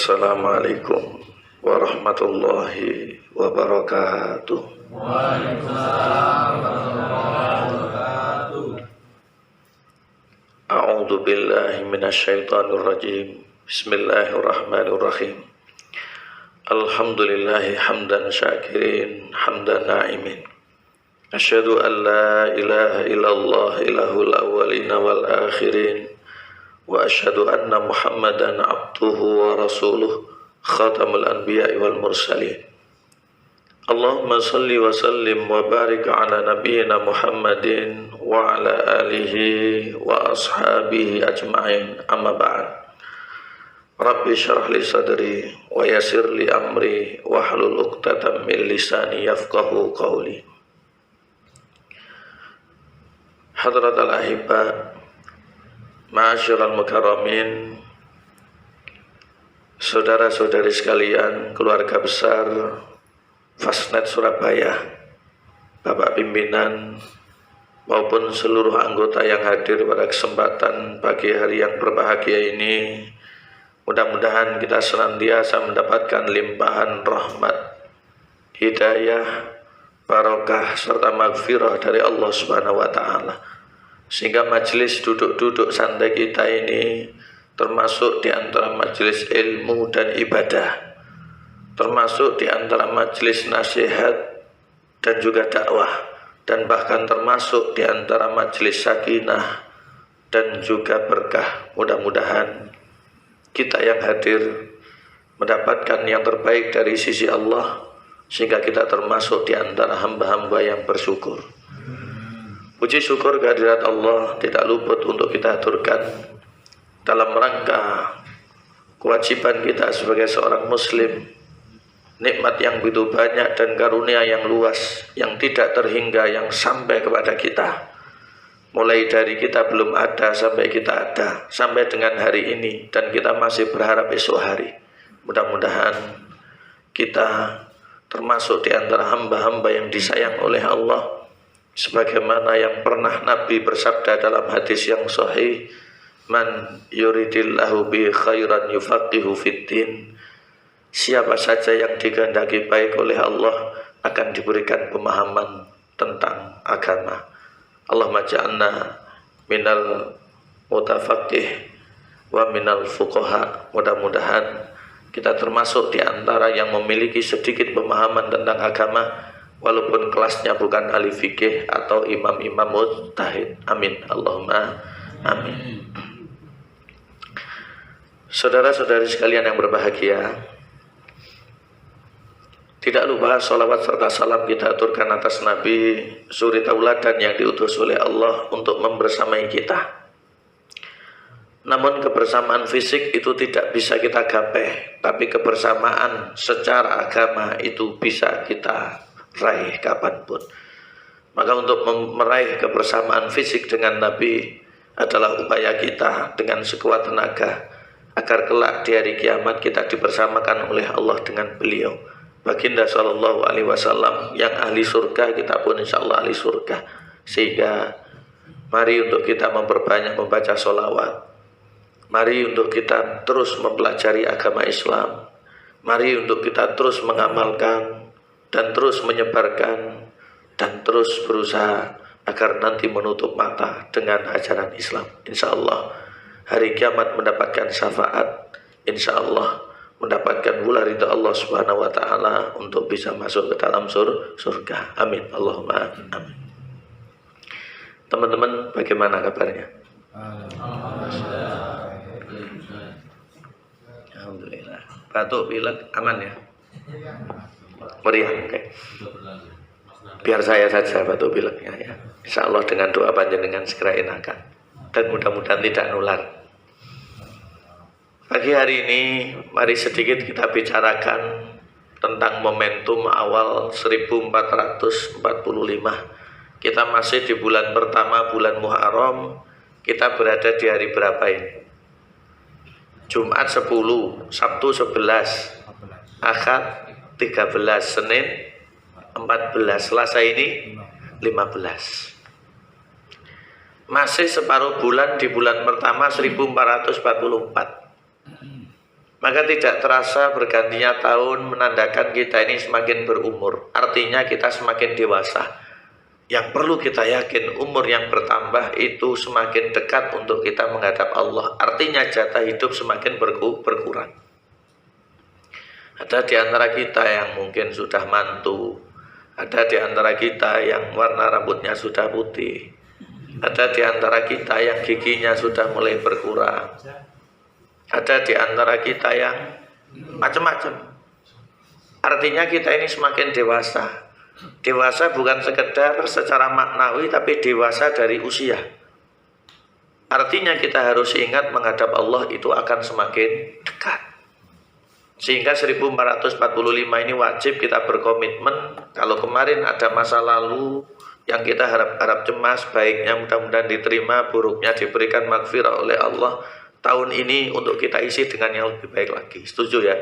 Assalamualaikum warahmatullahi wabarakatuh. Waalaikumsalam warahmatullahi wabarakatuh. A'udzu billahi minasyaitonir rajim. Bismillahirrahmanirrahim. Alhamdulillahi hamdan syakirin, hamdan na'imin. Asyhadu an la ilaha illallah ilahul awwalina wal akhirin. Wa asyhadu anna Muhammadan abduhu wa rasuluh khatamul anbiya'i wal mursalin. Allahumma salli wa sallim wa barik ala nabiyyina Muhammadin wa ala alihi wa ashabihi ajma'in, amma ba'd. Rabbi syrah li sadri wa yassir li amri wa hlul 'uqdatam min lisani yafqahu qawli. Hadratal ahibba, ma'asyiral mukarramin, saudara-saudari sekalian, keluarga besar Fasnet Surabaya, Bapak pimpinan maupun seluruh anggota yang hadir pada kesempatan pagi hari yang berbahagia ini. Mudah-mudahan kita senantiasa mendapatkan limpahan rahmat, hidayah, barokah serta maghfirah dari Allah Subhanahu wa taala. Sehingga majelis duduk-duduk santai kita ini termasuk di antara majelis ilmu dan ibadah, termasuk di antara majelis nasihat dan juga dakwah, dan bahkan termasuk di antara majelis sakinah dan juga berkah. Mudah-mudahan kita yang hadir mendapatkan yang terbaik dari sisi Allah, sehingga kita termasuk di antara hamba-hamba yang bersyukur. Puji syukur kehadirat Allah tidak luput untuk kita aturkan dalam rangka kewajiban kita sebagai seorang muslim. Nikmat yang begitu banyak dan karunia yang luas yang tidak terhingga yang sampai kepada kita, mulai dari kita belum ada sampai kita ada, sampai dengan hari ini, dan kita masih berharap esok hari. Mudah-mudahan kita termasuk di antara hamba-hamba yang disayang oleh Allah, sebagaimana yang pernah Nabi bersabda dalam hadis yang sahih, man yuridillahu bi khairan yufaqihu fiddin. Siapa saja yang dikehendaki baik oleh Allah akan diberikan pemahaman tentang agama. Allahumma ja'alna minal mutafaqih wa minal fuqaha. Mudah-mudahan kita termasuk di antara yang memiliki sedikit pemahaman tentang agama, walaupun kelasnya bukan ahli fikih atau imam-imam mujtahid. Amin. Allahumma amin. Saudara-saudari sekalian yang berbahagia, tidak lupa salawat serta salam kita aturkan atas Nabi, suri tauladan yang diutus oleh Allah untuk membersamai kita. Namun kebersamaan fisik itu tidak bisa kita gapai, tapi kebersamaan secara agama itu bisa kita raih kapanpun. Maka untuk meraih kebersamaan fisik dengan Nabi adalah upaya kita dengan sekuat tenaga, agar kelak di hari kiamat kita dibersamakan oleh Allah dengan beliau. Baginda sallallahu alaihi wasallam yang ahli surga, kita pun insyaallah ahli surga. Sehingga mari untuk kita memperbanyak membaca sholawat, mari untuk kita terus mempelajari agama Islam, mari untuk kita terus mengamalkan dan terus menyebarkan dan terus berusaha agar nanti menutup mata dengan ajaran Islam. Insyaallah hari kiamat mendapatkan syafaat, insyaallah mendapatkan pula ridha Allah Subhanahu wa taala untuk bisa masuk ke dalam surga. Amin. Allahumma amin. Teman-teman, bagaimana kabarnya? Alhamdulillah. Batuk pilek aman ya? Meriah, oke. Biar saya saja batuk pileknya ya. Insyaallah dengan doa panjenengan segera enakan dan mudah-mudahan tidak nular. Pagi hari ini mari sedikit kita bicarakan tentang momentum awal 1445. Kita masih di bulan pertama, bulan Muharram. Kita berada di hari berapa ini? Jumat 10, Sabtu 11, Ahad 13, Senin 14, Selasa ini 15. Masih separuh bulan di bulan pertama 1444. Maka tidak terasa bergantinya tahun menandakan kita ini semakin berumur. Artinya kita semakin dewasa. Yang perlu kita yakin, umur yang bertambah itu semakin dekat untuk kita menghadap Allah. Artinya jatah hidup semakin berkurang. Ada di antara kita yang mungkin sudah mantu. Ada di antara kita yang warna rambutnya sudah putih. Ada di antara kita yang giginya sudah mulai berkurang. Ada di antara kita yang macam-macam. Artinya kita ini semakin dewasa. Dewasa bukan sekedar secara maknawi, tapi dewasa dari usia. Artinya kita harus ingat menghadap Allah itu akan semakin dekat. Sehingga 1445 ini wajib kita berkomitmen. Kalau kemarin ada masa lalu yang kita harap-harap cemas, baiknya mudah-mudahan diterima, buruknya diberikan maghfirah oleh Allah. Tahun ini untuk kita isi dengan yang lebih baik lagi. Setuju ya?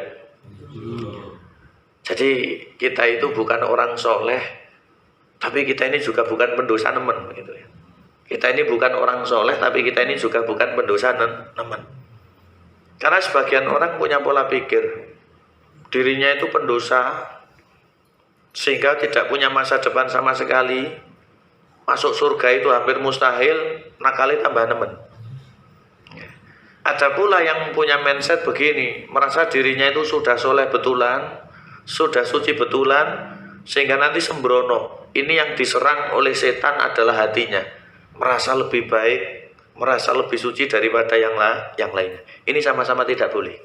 Jadi kita itu bukan orang soleh, tapi kita ini juga bukan pendosa nemen gitu ya. Kita ini bukan orang soleh, tapi kita ini juga bukan pendosa nemen. Karena sebagian orang punya pola pikir dirinya itu pendosa, sehingga tidak punya masa depan sama sekali. Masuk surga itu hampir mustahil, nakali tambah nemen. Ada pula yang punya mindset begini, merasa dirinya itu sudah soleh betulan, sudah suci betulan, sehingga nanti sembrono. Ini yang diserang oleh setan adalah hatinya, merasa lebih baik, merasa lebih suci daripada yang lainnya. Ini sama-sama tidak boleh.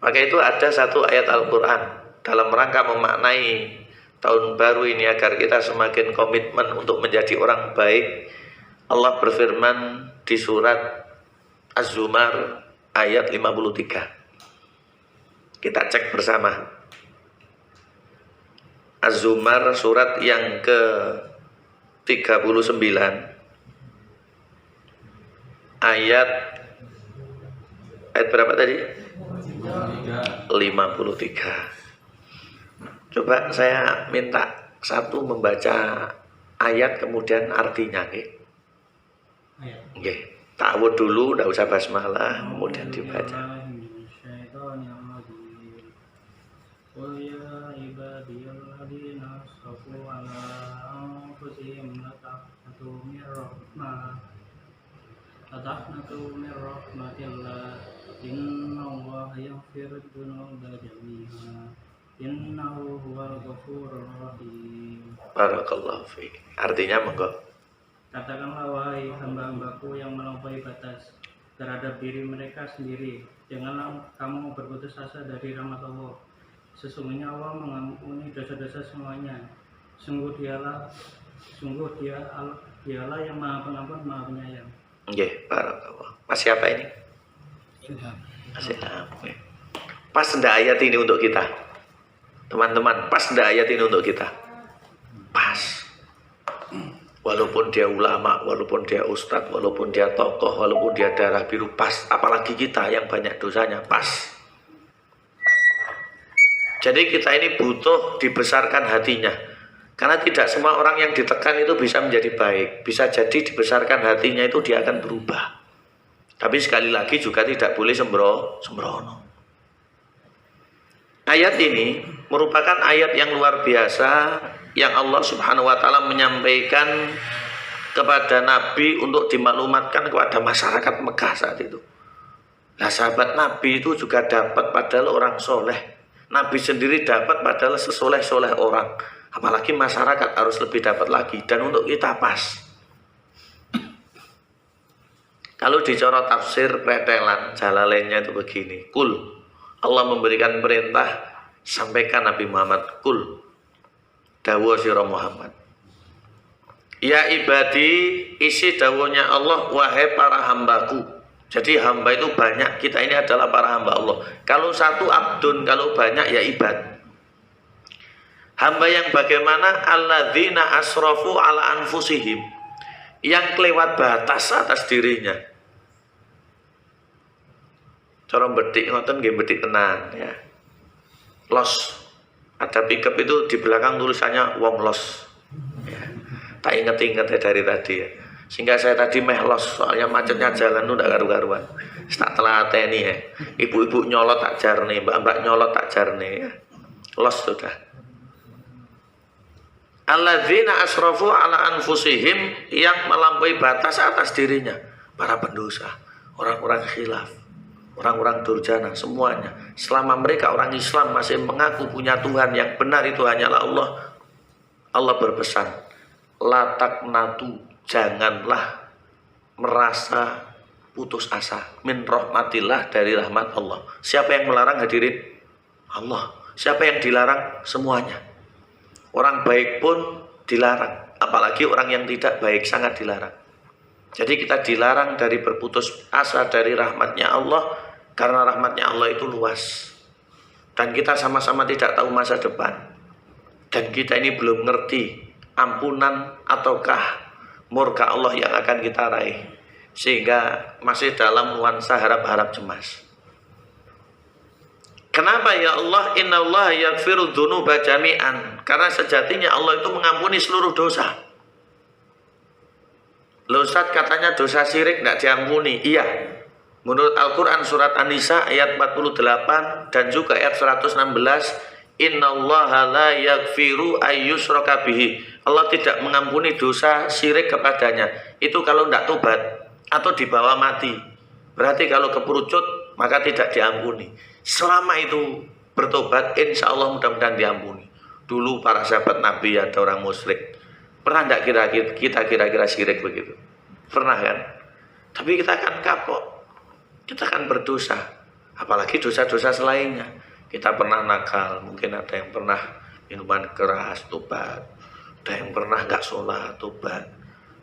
Maka itu ada satu ayat Al-Quran dalam rangka memaknai tahun baru ini agar kita semakin komitmen untuk menjadi orang baik. Allah berfirman di surat Az-Zumar ayat 53. Kita cek bersama. Az-Zumar surat yang ke-39 ayat berapa tadi? 53. Coba saya minta satu membaca ayat kemudian artinya, nggih. Ta'awud dulu, enggak usah basmalah, kemudian dibaca. Barakallahu fiik. Artinya monggo. Katakanlah wahai hamba-hambaku yang melampaui batas terhadap diri mereka sendiri, janganlah kamu berputus asa dari rahmat Allah. Sesungguhnya Allah mengampuni dosa-dosa semuanya. Dialah yang Maha Pengampun, Maha Penyayang. Nggih, barakallah. Masih apa ini? Masih apa? Pas ndak ayat ini untuk kita? Teman-teman, pas ndak ayat ini untuk kita? Pas. Walaupun dia ulama, walaupun dia ustadz, walaupun dia tokoh, walaupun dia darah biru, pas. Apalagi kita yang banyak dosanya, pas. Jadi kita ini butuh dibesarkan hatinya. Karena tidak semua orang yang ditekan itu bisa menjadi baik. Bisa jadi dibesarkan hatinya itu dia akan berubah. Tapi sekali lagi juga tidak boleh sembrono. Ayat ini merupakan ayat yang luar biasa yang Allah Subhanahu wa taala menyampaikan kepada Nabi untuk dimaklumatkan kepada masyarakat Mekah saat itu. Nah, sahabat Nabi itu juga dapat padahal orang soleh. Nabi sendiri dapat padahal sesoleh-soleh orang. Apalagi masyarakat harus lebih dapat lagi. Dan untuk kita pas. Kalau dicorot tafsir pretelan, Jalalainnya itu begini. Kul. Allah memberikan perintah, sampaikan Nabi Muhammad. Kul. Dawuh sira Muhammad. Ya ibadi, isi dawuhnya Allah, wahai para hambaku. Jadi hamba itu banyak, kita ini adalah para hamba Allah. Kalau satu abdun, kalau banyak ya ibad. Hamba yang bagaimana? Alladzina asrafu ala anfusihim, yang kelewat batas atas dirinya. Cara betik ngoten nggih betik tenan ya. Los. Ada pickup itu di belakang tulisannya wong los ya. Tak inget-inget ya dari tadi ya. Sehingga saya tadi mehlos, soalnya macetnya jalan udah karu-karuan. Tak telateni ya. Ibu-ibu nyolot tak jarne, mbak-mbak nyolot tak jarne ya. Los sudah. Alladzina asrafu ala anfusihim, yang melampaui batas atas dirinya, para pendosa, orang-orang khilaf, orang-orang durjana, semuanya. Selama mereka orang Islam masih mengaku punya Tuhan yang benar itu hanyalah Allah, Allah berpesan, la taqnatu, janganlah merasa putus asa min rahmatillah, dari rahmat Allah. Siapa yang melarang hadirin? Allah. Siapa yang dilarang? Semuanya. Orang baik pun dilarang, apalagi orang yang tidak baik sangat dilarang. Jadi kita dilarang dari berputus asa dari rahmatnya Allah, karena rahmatnya Allah itu luas. Dan kita sama-sama tidak tahu masa depan. Dan kita ini belum ngerti ampunan ataukah murka Allah yang akan kita raih. Sehingga masih dalam nuansa harap-harap cemas. Kenapa ya Allah? Innallaha yaghfiru dzunuba jami'an. Karena sejatinya Allah itu mengampuni seluruh dosa. Loh Ustaz, katanya dosa syirik tidak diampuni. Iya. Menurut Al-Quran surat An-Nisa ayat 48 dan juga ayat 116, innallaha la yaghfiru ayyushraka bihi. Allah tidak mengampuni dosa syirik kepadanya. Itu kalau tidak tobat atau dibawa mati. Berarti kalau keperucut maka tidak diampuni. Selama itu bertobat, insya Allah mudah-mudahan diampuni. Dulu para sahabat Nabi ada orang musyrik. Pernah tidak kita kira-kira syirik begitu? Pernah kan? Tapi kita akan kapok. Kita akan berdosa. Apalagi dosa-dosa selainnya. Kita pernah nakal. Mungkin ada yang pernah minuman keras, tobat. Ada yang pernah nggak sholat, tobat.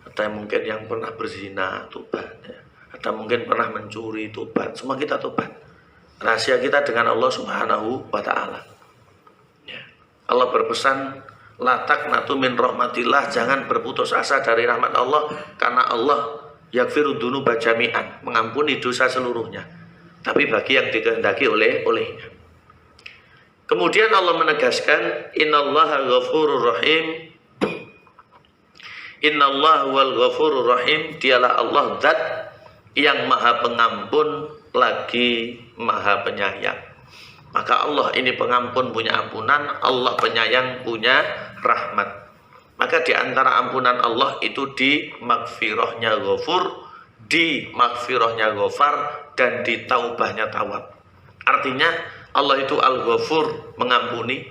Ada yang mungkin yang pernah berzina, tobat. Ada mungkin pernah mencuri, tobat. Semua kita tobat. Rahasia kita dengan Allah Subhanahu wa ta'ala. Ya. Allah berpesan, la taqnatu min rahmatillah, jangan berputus asa dari rahmat Allah, karena Allah yaghfiru dzunuba jami'an, mengampuni dosa seluruhnya. Tapi bagi yang dikehendaki olehnya. Kemudian Allah menegaskan, innallaha ghafurur rahim. Innallaha wal ghafurur rahim, dialah Allah zat yang maha pengampun lagi maha penyayang. Maka Allah ini pengampun punya ampunan, Allah penyayang punya rahmat. Maka di antara ampunan Allah itu di magfirahnya ghafur, di magfirahnya ghafar, dan di taubahnya tawab. Artinya Allah itu al-ghafur, mengampuni.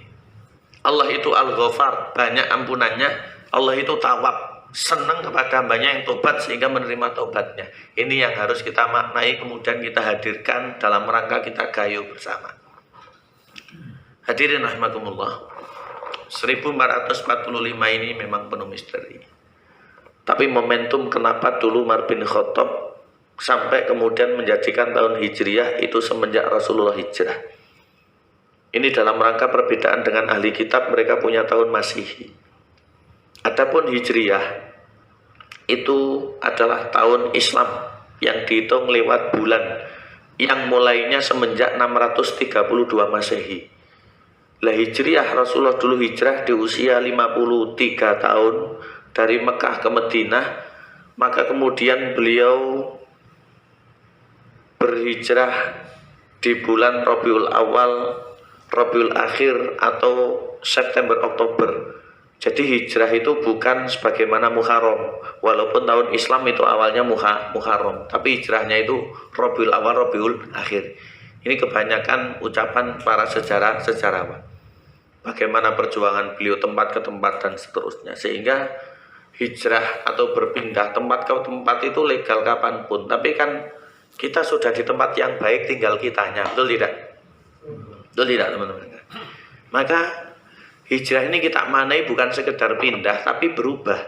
Allah itu al-ghafar, banyak ampunannya. Allah itu tawab, senang kepada hambanya yang tobat sehingga menerima tobatnya. Ini yang harus kita maknai, kemudian kita hadirkan dalam rangka kita gayo bersama. Hadirin rahimakumullah, 1445 ini memang penuh misteri. Tapi momentum kenapa dulu Umar bin Khattab sampai kemudian menjadikan tahun Hijriyah itu semenjak Rasulullah hijrah. Ini dalam rangka perbedaan dengan ahli kitab, mereka punya tahun Masehi. Adapun Hijriyah itu adalah tahun Islam yang dihitung lewat bulan, yang mulainya semenjak 632 Masehi. Lah Hijriyah, Rasulullah dulu hijrah di usia 53 tahun dari Mekah ke Madinah. Maka kemudian beliau berhijrah di bulan Rabiul Awal, Rabiul Akhir atau September Oktober. Jadi hijrah itu bukan sebagaimana Muharram. Walaupun tahun Islam itu awalnya Muharram, tapi hijrahnya itu Rabiul Awal, Rabiul Akhir. Ini kebanyakan ucapan para sejarawan. Bagaimana perjuangan beliau tempat ke tempat dan seterusnya. Sehingga hijrah atau berpindah tempat ke tempat itu legal kapanpun. Tapi kan kita sudah di tempat yang baik, tinggal kitanya. Betul tidak? Betul tidak teman-teman? Maka hijrah ini kita maknai bukan sekedar pindah, tapi berubah.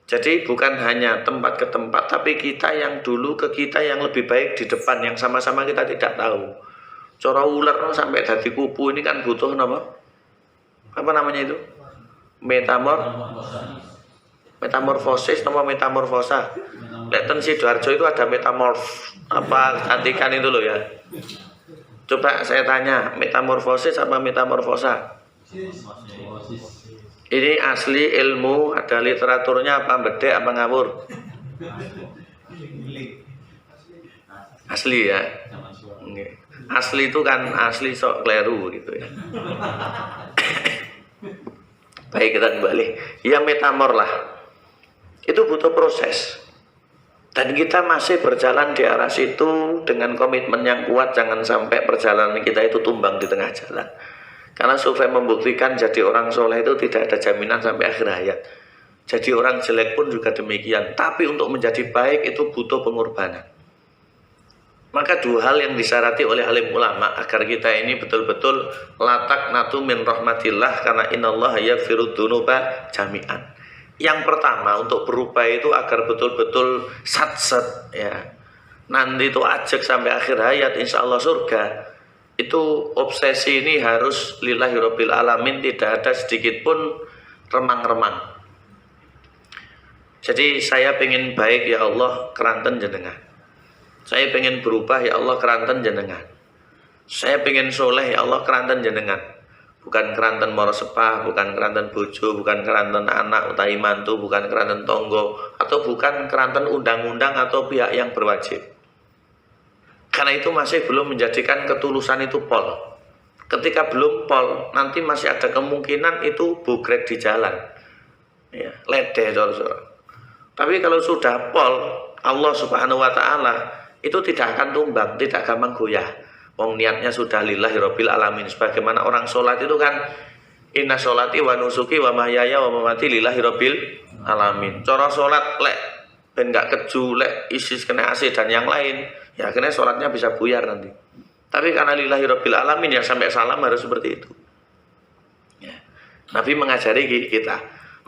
Jadi bukan hanya tempat ke tempat, tapi kita yang dulu ke kita yang lebih baik di depan, yang sama-sama kita tidak tahu. Cara ular sampai dadi kupu ini kan butuh apa namanya itu? Metamorfosis, metamorfosa. Leten Sidoarjo itu ada metamorf, apa cantikan itu loh ya. Coba saya tanya, metamorfosis apa metamorfosa? Ini asli ilmu, ada literaturnya apa bedek apa ngawur? Asli ya. Nggih. Asli itu kan asli sok kleru gitu ya. Baik, kita kembali. Ya metamor lah. Itu butuh proses. Dan kita masih berjalan di arah situ dengan komitmen yang kuat. Jangan sampai perjalanan kita itu tumbang di tengah jalan. Karena survei membuktikan jadi orang soleh itu tidak ada jaminan sampai akhir hayat. Jadi orang jelek pun juga demikian. Tapi untuk menjadi baik itu butuh pengorbanan. Maka dua hal yang disyarat oleh alim ulama agar kita ini betul-betul latak natu min rahmatillah, karena innallaha yaghfirud dzunuba jami'an. Yang pertama untuk berubah itu agar betul-betul sat-sat ya. Nanti itu ajak sampai akhir hayat insya Allah surga. Itu obsesi ini harus lillahi rabbil alamin, tidak ada sedikit pun remang-remang. Jadi saya pengen baik ya Allah keranten jenengan. Saya pengen berubah ya Allah keranten jenengan. Saya pengen soleh ya Allah keranten jenengan. Bukan keranten moro sepah, bukan keranten bojo, bukan keranten anak utawi mantu, bukan keranten tonggo, atau bukan keranten undang-undang atau pihak yang berwajib. Karena itu masih belum menjadikan ketulusan itu pol. Ketika belum pol, nanti masih ada kemungkinan itu bugrek di jalan ya, ledeh saudara. Tapi kalau sudah pol, Allah subhanahu wa ta'ala itu tidak akan tumbang, tidak gampang goyah. Wong niatnya sudah lillahi rabbil alamin. Sebagaimana orang sholat itu kan inna sholati wa nusuki wa mahyaya wa mamati lillahi rabbil alamin. Cara sholat lek ben gak keju, lek isis kena AC dan yang lain, ya akhirnya sholatnya bisa buyar nanti. Tapi karena lillahi rabbil alamin ya sampai salam harus seperti itu ya. Nabi mengajari kita.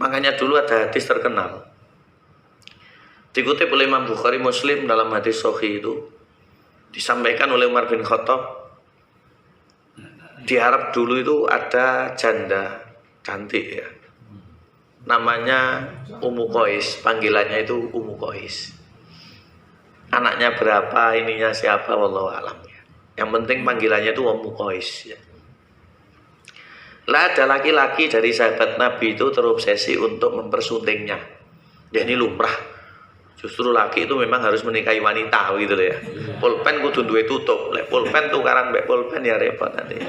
Makanya dulu ada hadis terkenal dikutip oleh Imam Bukhari Muslim dalam hadis sahih itu, disampaikan oleh Umar bin Khattab. Di Arab dulu itu ada janda cantik ya, namanya Ummu Qais, panggilannya itu Ummu Qais. Anaknya berapa, ininya siapa, wallahu alam ya. Yang penting panggilannya itu Ummu Qais ya. Lah ada laki-laki dari sahabat Nabi itu terobsesi untuk mempersuntingnya. Ya ini lumrah. Justru laki itu memang harus menikahi wanita gitu loh ya. Pulpen kudu duwe tutup. Lek pulpen tukaran mbek pulpen ya repot nanti.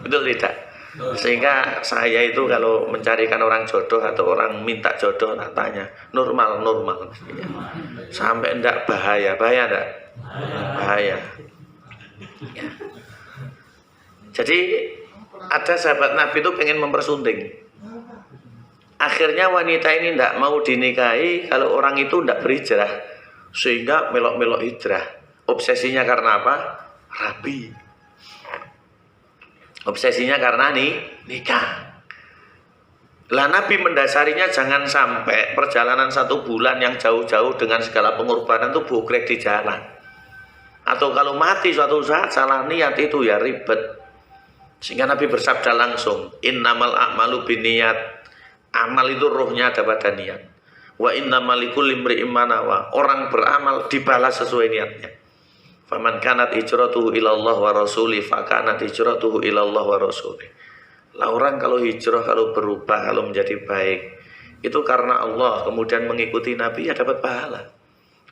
Betul tidak? Sehingga saya itu kalau mencarikan orang jodoh atau orang minta jodoh tanya normal ya. Sampai ndak bahaya ndak? Bahaya. Ya. Jadi ada sahabat Nabi itu pengen mempersunting. Akhirnya wanita ini tidak mau dinikahi kalau orang itu tidak berhijrah, sehingga melok-melok hijrah. Obsesinya karena apa? Rabi. Obsesinya karena nikah. Lah Nabi mendasarinya jangan sampai perjalanan 1 bulan yang jauh-jauh dengan segala pengorbanan itu bogrek di jalan. Atau kalau mati suatu saat salah niat itu ya ribet. Sehingga Nabi bersabda langsung, innamal a'malu binniyat. Amal itu rohnya ada pada niat. Wa innamal likulli imri'in ma nawa. Orang beramal dibalas sesuai niatnya. Faman kanat hijratuhu ilallah wa rasuli fa kanat hijratuhu ilallah wa rasuli. Lah orang kalau hijrah, kalau berubah, kalau menjadi baik, itu karena Allah, kemudian mengikuti Nabi ya dapat pahala.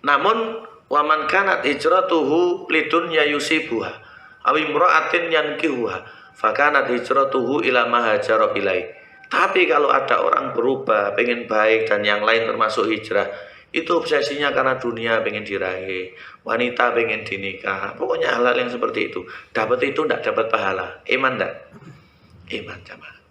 Namun waman kanat hijratuhu lidunya yusibuha aw imra'atin yankihuha fa kanat hijratuhu ila ma hajara ilaihi. Tapi kalau ada orang berubah, pengen baik dan yang lain termasuk hijrah, itu obsesinya karena dunia pengen diraih, wanita pengen dinikah, pokoknya hal-hal yang seperti itu. Dapat itu tidak dapat pahala. Iman tidak? Iman jamaah.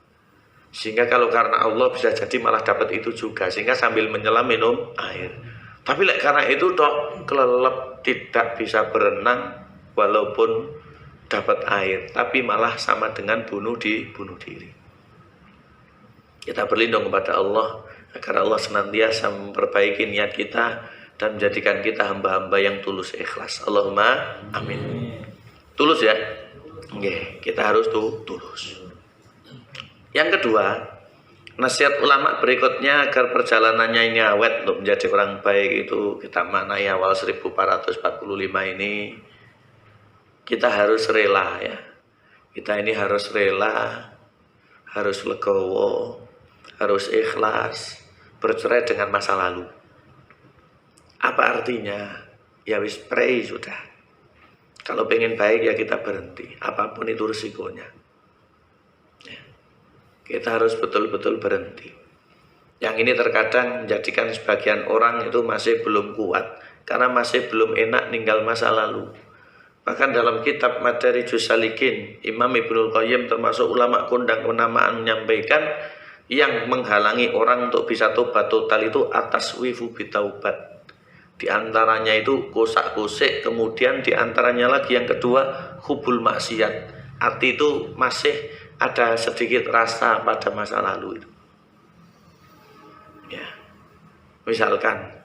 Sehingga kalau karena Allah bisa jadi malah dapat itu juga, sehingga sambil menyelam minum air. Tapi karena itu dok kelelep, tidak bisa berenang walaupun dapat air, tapi malah sama dengan bunuh diri. Kita berlindung kepada Allah agar Allah senantiasa memperbaiki niat kita dan menjadikan kita hamba-hamba yang tulus ikhlas. Allahumma amin. Tulus ya. Oke, kita harus tulus. Yang kedua, nasihat ulama berikutnya agar perjalanannya ini awet untuk menjadi orang baik itu kita maknai awal 1445 ini kita harus rela ya. Kita ini harus rela, harus legowo, harus ikhlas, bercerai dengan masa lalu. Apa artinya? Ya wis pray sudah. Kalau pengen baik ya kita berhenti, apapun itu risikonya. Ya. Kita harus betul-betul berhenti. Yang ini terkadang menjadikan sebagian orang itu masih belum kuat, karena masih belum enak ninggal masa lalu. Bahkan dalam kitab Madarijus Salikin, Imam Ibnul Qayyim termasuk ulama kondang kenamaan menyampaikan yang menghalangi orang untuk bisa tobat total itu atas wifu bitaubat. Di antaranya itu kosak-kosik, kemudian di antaranya lagi yang kedua hubul maksiat. Hati itu masih ada sedikit rasa pada masa lalu itu. Ya. Misalkan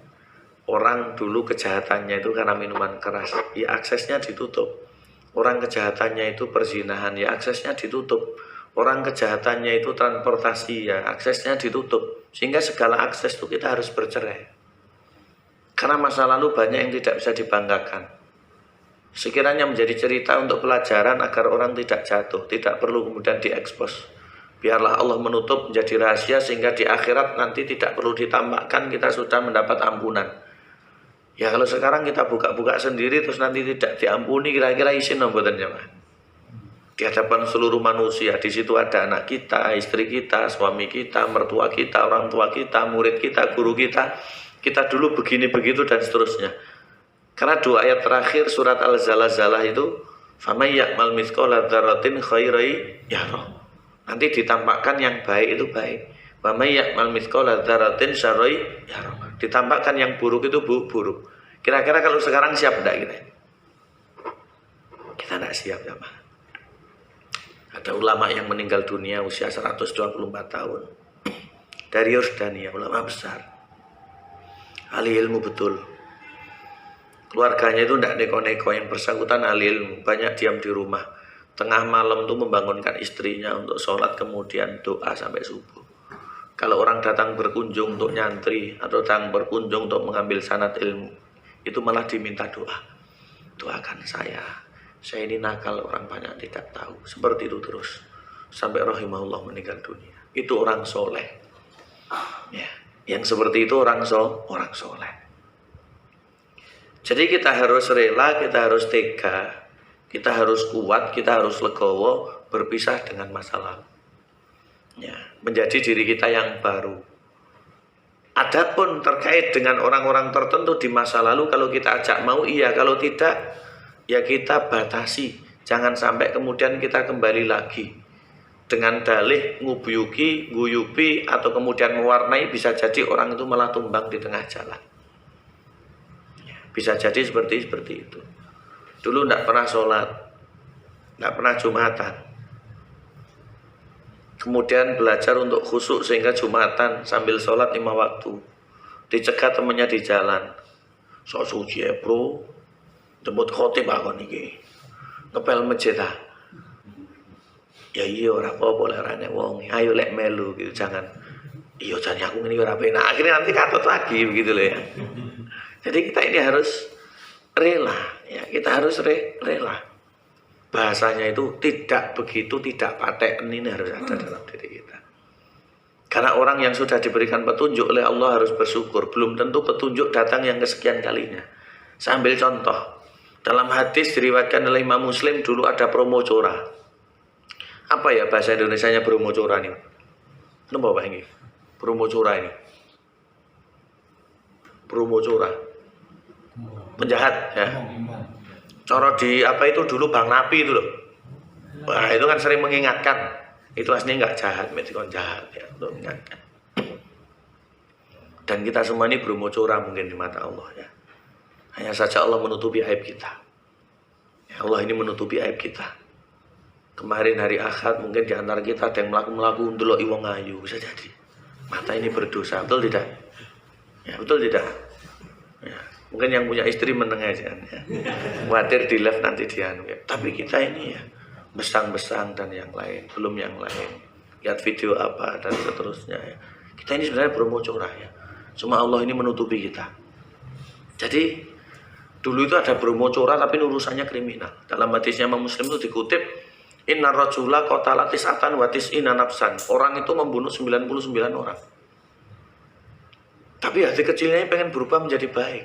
orang dulu kejahatannya itu karena minuman keras, ya aksesnya ditutup. Orang kejahatannya itu perzinahan, ya aksesnya ditutup. Orang kejahatannya itu transportasi, ya aksesnya ditutup. Sehingga segala akses itu kita harus bercerai. Karena masa lalu banyak yang tidak bisa dibanggakan. Sekiranya menjadi cerita untuk pelajaran agar orang tidak jatuh, tidak perlu kemudian diekspos. Biarlah Allah menutup menjadi rahasia sehingga di akhirat nanti tidak perlu ditampakkan, kita sudah mendapat ampunan. Ya kalau sekarang kita buka-buka sendiri terus nanti tidak diampuni, kira-kira isin mboten jemaah. Di hadapan seluruh manusia, di situ ada anak kita, istri kita, suami kita, mertua kita, orang tua kita, murid kita, guru kita. Kita dulu begini begitu dan seterusnya. Karena dua ayat terakhir surat Al-Zalzalah itu, "Faman ya'mal mithqala dzarratin khairan yarah." Nanti ditampakkan yang baik itu baik. "Faman ya'mal mithqala dzarratin syarran yarah." Ditampakkan yang buruk itu buruk. Kira-kira kalau sekarang siap enggak kita? Kita enggak siap ya, Pak. Ada ulama yang meninggal dunia usia 124 tahun. Dari Yordania, ulama besar. Ahli ilmu betul. Keluarganya itu tidak neko-neko, yang bersangkutan ahli ilmu, banyak diam di rumah. Tengah malam itu membangunkan istrinya untuk sholat, kemudian doa sampai subuh. Kalau orang datang berkunjung untuk nyantri atau datang berkunjung untuk mengambil sanad ilmu, itu malah diminta doa. Doakan saya ini nakal, orang banyak tidak tahu. Seperti itu terus sampai rahimahullah meninggal dunia. Itu orang soleh. Ya. Yang seperti itu orang soleh. Jadi kita harus rela, kita harus tega, kita harus kuat, kita harus legowo berpisah dengan masa lalu. Ya, menjadi diri kita yang baru. Adapun terkait dengan orang-orang tertentu di masa lalu, kalau kita ajak mau iya, kalau tidak ya kita batasi. Jangan sampai kemudian kita kembali lagi. Dengan dalih ngubuyuki, guyupi, atau kemudian mewarnai, bisa jadi orang itu malah tumbang di tengah jalan. Bisa jadi seperti itu. Dulu tidak pernah sholat, tidak pernah Jumatan. Kemudian belajar untuk khusyuk sehingga Jumatan sambil sholat 5 waktu. Dicegat temannya di jalan. Sok suci ya bro, jemput khotib aku niki. Ngepel masjid ah. Ya iya ora apa-apa lek rene wong. Ayo lek melu gitu, jangan. Iya jane aku ngene ora penak. Akhirnya nanti katut lagi begitu loh ya. Jadi kita ini harus rela, ya kita harus rela. Bahasanya itu tidak begitu, tidak paten, ini harus ada dalam diri kita. Karena orang yang sudah diberikan petunjuk oleh Allah harus bersyukur. Belum tentu petunjuk datang yang kesekian kalinya. Saya ambil contoh. Dalam hadis diriwayatkan oleh Imam Muslim, dulu ada promo cora. Apa ya bahasa Indonesianya promo cora ini? Kenapa Pak ini? Promo cora ini. Promo cora. Penjahat ya. Coro di apa itu dulu Bang Napi itu loh. Wah, itu kan sering mengingatkan. Itu aslinya nggak jahat, metikon jahat ya, untuk mengingatkan. Dan kita semua ini promo cora mungkin di mata Allah ya. Hanya saja Allah menutupi aib kita. Ya, Allah ini menutupi aib kita. Kemarin hari Ahad mungkin di antara kita ada yang melaku ndelok wong ayu, bisa jadi. Mata ini berdosa, betul tidak? Ya, betul tidak? Ya, mungkin yang punya istri menengah aja ya. Khawatir di live nanti dia ya. Tapi kita ini ya besang-besang dan yang lain, belum yang lain. Lihat video apa dan seterusnya ya. Kita ini sebenarnya promo cora ya. Cuma Allah ini menutupi kita. Jadi dulu itu ada promo cora tapi urusannya kriminal. Dalam hadisnya Imam Muslim itu dikutip, Inna rajula qatala tis'atan wa tis'ina nafsan. Orang itu membunuh 99 orang. Tapi hati kecilnya pengen berubah menjadi baik.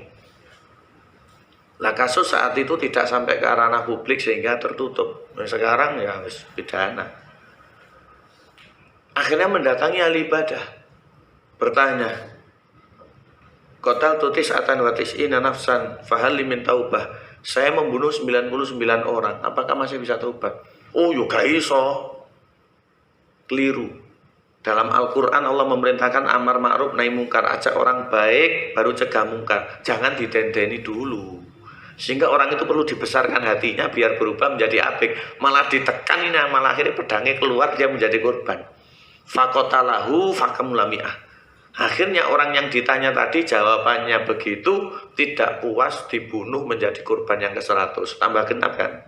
Lah kasus saat itu tidak sampai ke ranah publik sehingga tertutup. Nah, sekarang ya harus pidana. Akhirnya mendatangi ahli ibadah, bertanya, qataltu tis'atan wa tis'ina nafsan fahal min taubah. Saya membunuh 99 orang, apakah masih bisa taubat? Oh, yo gak iso. Keliru. Dalam Al-Quran Allah memerintahkan amar ma'ruf nahi mungkar, ajak orang baik baru cegah mungkar. Jangan ditendeni dulu. Sehingga orang itu perlu dibesarkan hatinya biar berubah menjadi apik. Malah ditekan ini, malah akhirnya pedangnya keluar, dia menjadi korban. Fakotalahu fakamulami'ah. Akhirnya orang yang ditanya tadi jawabannya begitu, tidak puas, dibunuh menjadi korban yang ke-100. Tambah genap kan?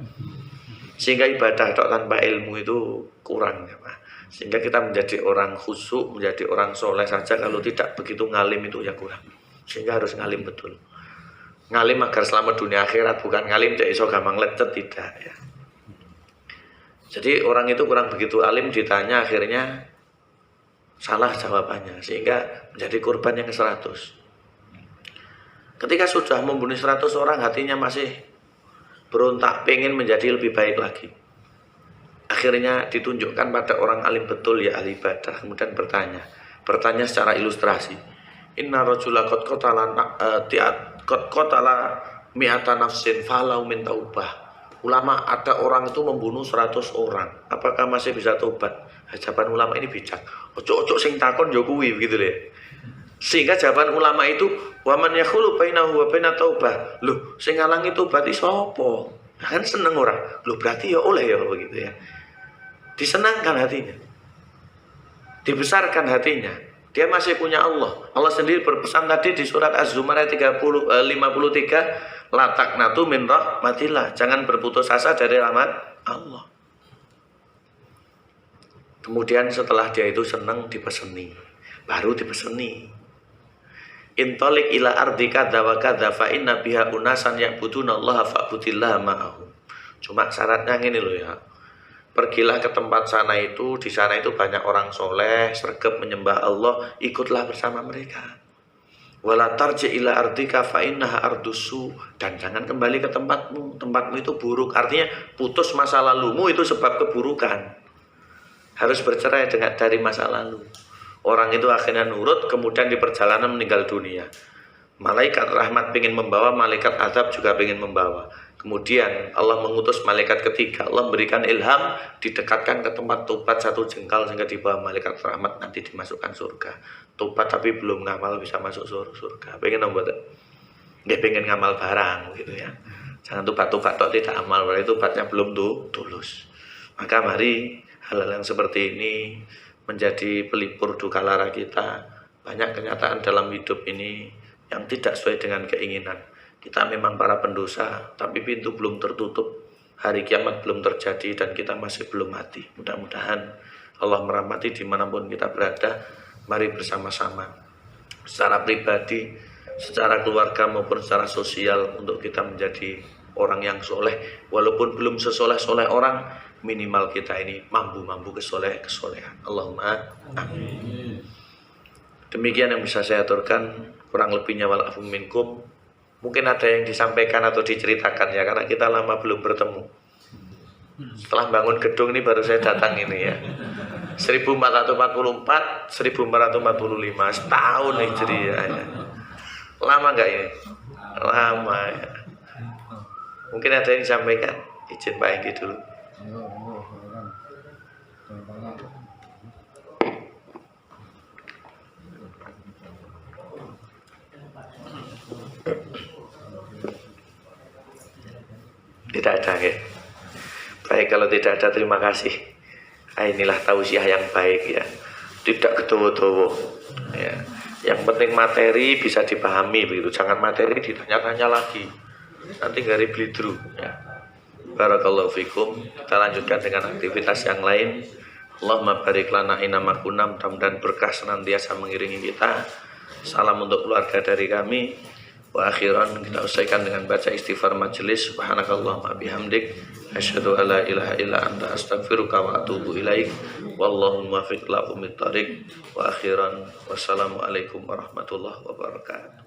Sehingga ibadah tanpa ilmu itu kurang ya, Pak. Sehingga kita menjadi orang khusyuk, menjadi orang soleh saja kalau tidak begitu ngalim itu ya kurang. Sehingga harus ngalim betul. Ngalim agar selamat dunia akhirat, bukan ngalim jadi iso gampang lecet, tidak ya. Jadi orang itu kurang begitu alim, ditanya akhirnya salah jawabannya sehingga menjadi korban yang ke-100. Ketika sudah membunuh 100 orang, hatinya masih berontak, pengen menjadi lebih baik lagi. Akhirnya ditunjukkan pada orang alim betul ya ahli ibadah, kemudian bertanya secara ilustrasi. Inna rajula qad qatala mi'ata nafsin falau min taubah. Ulama, ada orang itu membunuh 100 orang, apakah masih bisa taubat? Jawaban ulama ini bijak. Ojo-ojo sing takon yo kuwi begitu deh. Sehingga jawaban ulama itu wa man yakhulu bainahu wa bainat taubah. Loh, sing ngalangi tobat iki sapa? Kan seneng ora? Loh, berarti ya oleh ya begitu ya. Disenangkan hatinya, dibesarkan hatinya. Dia masih punya Allah. Allah sendiri berpesan tadi di surat Az-Zumar ayat 53, la taqnatu min rahmatillah. Jangan berputus asa dari rahmat Allah. Kemudian setelah dia itu senang, dipeseni. Baru dipeseni. Intalik ila ardi kadza wa kadza fa inna biha unasan ya'budunallaha fa'budillaha ma'ahum. Cuma syaratnya gini loh ya. Pergilah ke tempat sana itu, di sana itu banyak orang soleh, sregep menyembah Allah, ikutlah bersama mereka. Wala tarji ila ardika fa innaha ardusu. Dan jangan kembali ke tempatmu, tempatmu itu buruk. Artinya putus masa lalumu itu sebab keburukan. Harus bercerai dari masa lalu. Orang itu akhirnya nurut, kemudian di perjalanan meninggal dunia. Malaikat rahmat ingin membawa, malaikat azab juga ingin membawa. Kemudian Allah mengutus malaikat ketiga. Allah memberikan ilham, didekatkan ke tempat tobat 1 jengkal sehingga dibawa malaikat rahmat, nanti dimasukkan surga. Tobat tapi belum ngamal bisa masuk surga. Pengen nomor dia pengen ngamal barang gitu ya. Jangan tobat-tobat tok tidak amal, berarti tobatnya belum tulus. Maka mari hal-hal yang seperti ini menjadi pelipur duka lara kita. Banyak kenyataan dalam hidup ini yang tidak sesuai dengan keinginan. Kita memang para pendosa, tapi pintu belum tertutup. Hari kiamat belum terjadi dan kita masih belum mati. Mudah-mudahan Allah merahmati dimanapun kita berada. Mari bersama-sama secara pribadi, secara keluarga maupun secara sosial untuk kita menjadi orang yang soleh. Walaupun belum sesoleh-soleh orang, minimal kita ini mampu kesolehan. Allahumma amin. Demikian yang bisa saya aturkan, kurang lebihnya walafu minkum. Mungkin ada yang disampaikan atau diceritakan ya, karena kita lama belum bertemu. Setelah bangun gedung ini baru saya datang ini ya. 1444, 1445, setahun Hijriah ya. Lama nggak ini? Lama ya. Mungkin ada yang disampaikan, izin Pak Enggi dulu. Tidak ada ya. Baik, kalau tidak ada terima kasih. Inilah tausiah yang baik ya. Tidak kedowo-dowo ya. Yang penting materi bisa dipahami begitu. Jangan materi ditanya-tanya lagi. Nanti gak blidru ya. Barakallahu fikum. Kita lanjutkan dengan aktivitas yang lain. Allahumma barik lana inama kunam, dan berkah senantiasa mengiringi kita. Salam untuk keluarga dari kami. Wa akhiran kita usaikan dengan baca istighfar majelis. Subhanakallahumma bihamdik asyhadu an la ilaha illa anta astaghfiruka wa atubu ilaik. Wallahu muwaffiq ila aqwamit thoriq. Wa akhiran wassalamu alaikum warahmatullahi wabarakatuh.